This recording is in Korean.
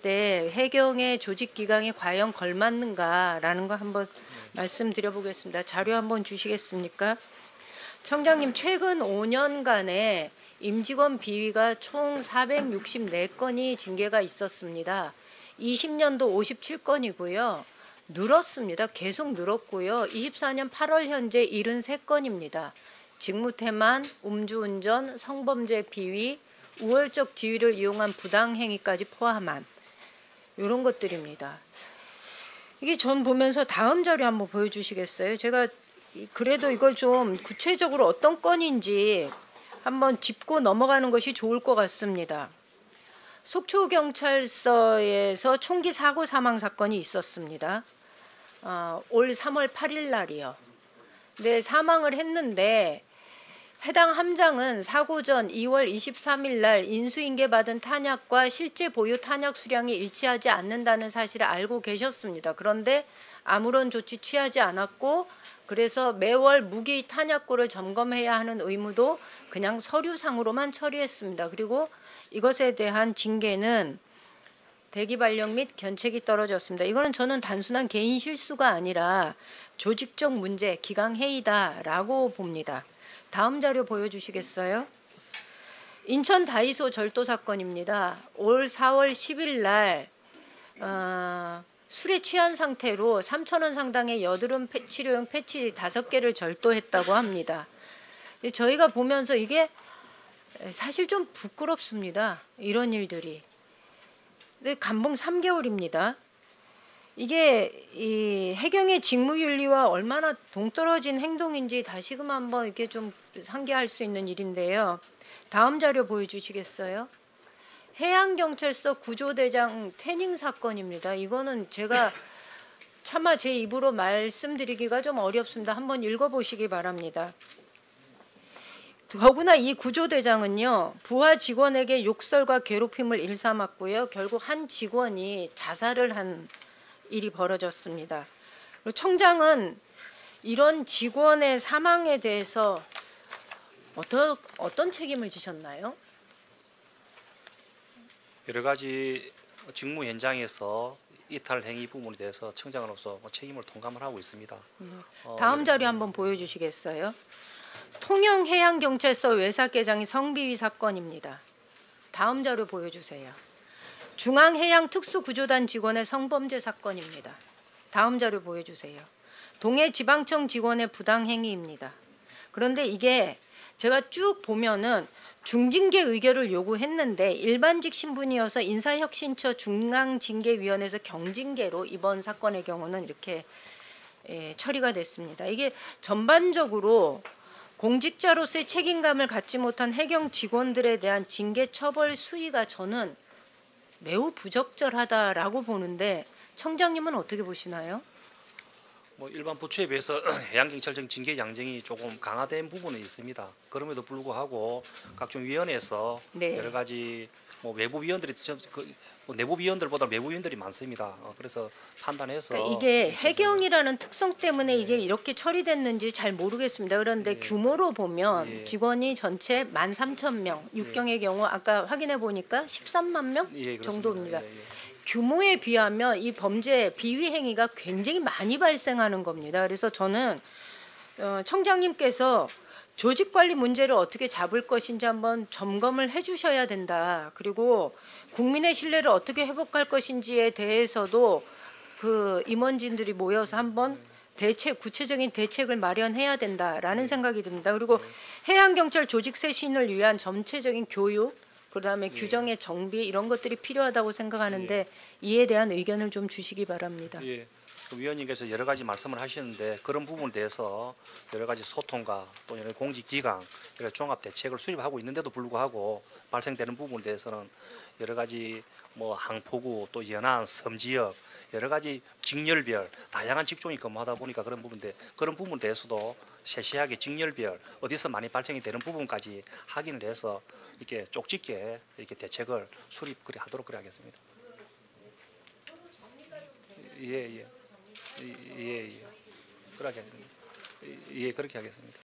때 해경의 조직 기강이 과연 걸맞는가라는 거 한번 말씀드려 보겠습니다. 자료 한번 주시겠습니까? 청장님, 최근 5년간에 임직원 비위가 총 464건이 징계가 있었습니다. 20년도 57건이고요. 늘었습니다. 계속 늘었고요. 24년 8월 현재 73건입니다. 직무태만, 음주운전, 성범죄 비위, 우월적 지위를 이용한 부당행위까지 포함한 이런 것들입니다. 이게 전 보면서 다음 자료 한번 보여주시겠어요? 제가 그래도 이걸 좀 구체적으로 어떤 건인지 한번 짚고 넘어가는 것이 좋을 것 같습니다. 속초경찰서에서 총기 사고 사망 사건이 있었습니다. 올 3월 8일 날이요. 네, 사망을 했는데 해당 함장은 사고 전 2월 23일 날 인수인계 받은 탄약과 실제 보유 탄약 수량이 일치하지 않는다는 사실을 알고 계셨습니다. 그런데 아무런 조치 취하지 않았고, 그래서 매월 무기 탄약고를 점검해야 하는 의무도 그냥 서류상으로만 처리했습니다. 그리고 이것에 대한 징계는 대기 발령 및 견책이 떨어졌습니다. 이거는 저는 단순한 개인 실수가 아니라 조직적 문제, 기강 해이다라고 봅니다. 다음 자료 보여주시겠어요? 인천 다이소 절도 사건입니다. 올 4월 10일 날 술에 취한 상태로 3,000원 상당의 여드름 치료용 패치 5개를 절도했다고 합니다. 저희가 보면서 이게 사실 좀 부끄럽습니다. 이런 일들이. 근데 감봉 3개월입니다. 이게 이 해경의 직무윤리와 얼마나 동떨어진 행동인지 다시금 한번 이렇게 좀 상기할 수 있는 일인데요. 다음 자료 보여주시겠어요? 해양경찰서 구조대장 태닝 사건입니다. 이거는 제가 차마 제 입으로 말씀드리기가 좀 어렵습니다. 한번 읽어보시기 바랍니다. 더구나 이 구조대장은요, 부하 직원에게 욕설과 괴롭힘을 일삼았고요. 결국 한 직원이 자살을 한 일이 벌어졌습니다. 청장은 이런 직원의 사망에 대해서 어떤 책임을 지셨나요? 여러 가지 직무 현장에서 이탈 행위 부분에 대해서 청장으로서 책임을 통감을 하고 있습니다. 다음 자료 한번 보여주시겠어요? 통영해양경찰서 외사계장이 성비위 사건입니다. 다음 자료 보여주세요. 중앙해양특수구조단 직원의 성범죄 사건입니다. 다음 자료 보여주세요. 동해지방청 직원의 부당행위입니다. 그런데 이게 제가 쭉 보면은 중징계 의결을 요구했는데 일반직 신분이어서 인사혁신처 중앙징계위원회에서 경징계로 이번 사건의 경우는 이렇게 처리가 됐습니다. 이게 전반적으로 공직자로서의 책임감을 갖지 못한 해경 직원들에 대한 징계 처벌 수위가 저는 매우 부적절하다라고 보는데 청장님은 어떻게 보시나요? 일반 부처에 비해서 해양경찰청 징계 양정이 조금 강화된 부분은 있습니다. 그럼에도 불구하고 각종 위원회에서 네. 여러 가지 외부 위원들이 내부 위원들보다 외부 위원들이 많습니다. 그래서 판단해서 그러니까 이게 해경이라는 특성 때문에 이게 이렇게 처리됐는지 잘 모르겠습니다. 그런데 규모로 보면 직원이 전체 13,000명, 육경의 경우 아까 확인해 보니까 13만 명 정도입니다. 규모에 비하면 이 범죄 비위 행위가 굉장히 많이 발생하는 겁니다. 그래서 저는 청장님께서 조직관리 문제를 어떻게 잡을 것인지 한번 점검을 해주셔야 된다. 그리고 국민의 신뢰를 어떻게 회복할 것인지에 대해서도 그 임원진들이 모여서 한번 구체적인 대책을 마련해야 된다라는 생각이 듭니다. 그리고 해양경찰 조직 쇄신을 위한 전체적인 교육, 그다음에 규정의 정비 이런 것들이 필요하다고 생각하는데 이에 대한 의견을 좀 주시기 바랍니다. 위원님께서 여러 가지 말씀을 하시는데 그런 부분에 대해서 여러 가지 소통과 또 여러 공직기강 여러 종합 대책을 수립하고 있는데도 불구하고 발생되는 부분에 대해서는 여러 가지 항포구 또 연안 섬지역 여러 가지 직렬별 다양한 직종이 근무하다 보니까 그런 부분에 대해서도 세세하게 직렬별 어디서 많이 발생이 되는 부분까지 확인을 해서 이렇게 쪽집게 이렇게 대책을 수립하도록 그래 하겠습니다. 예. 그렇게 하겠습니다. 예, 그렇게 하겠습니다.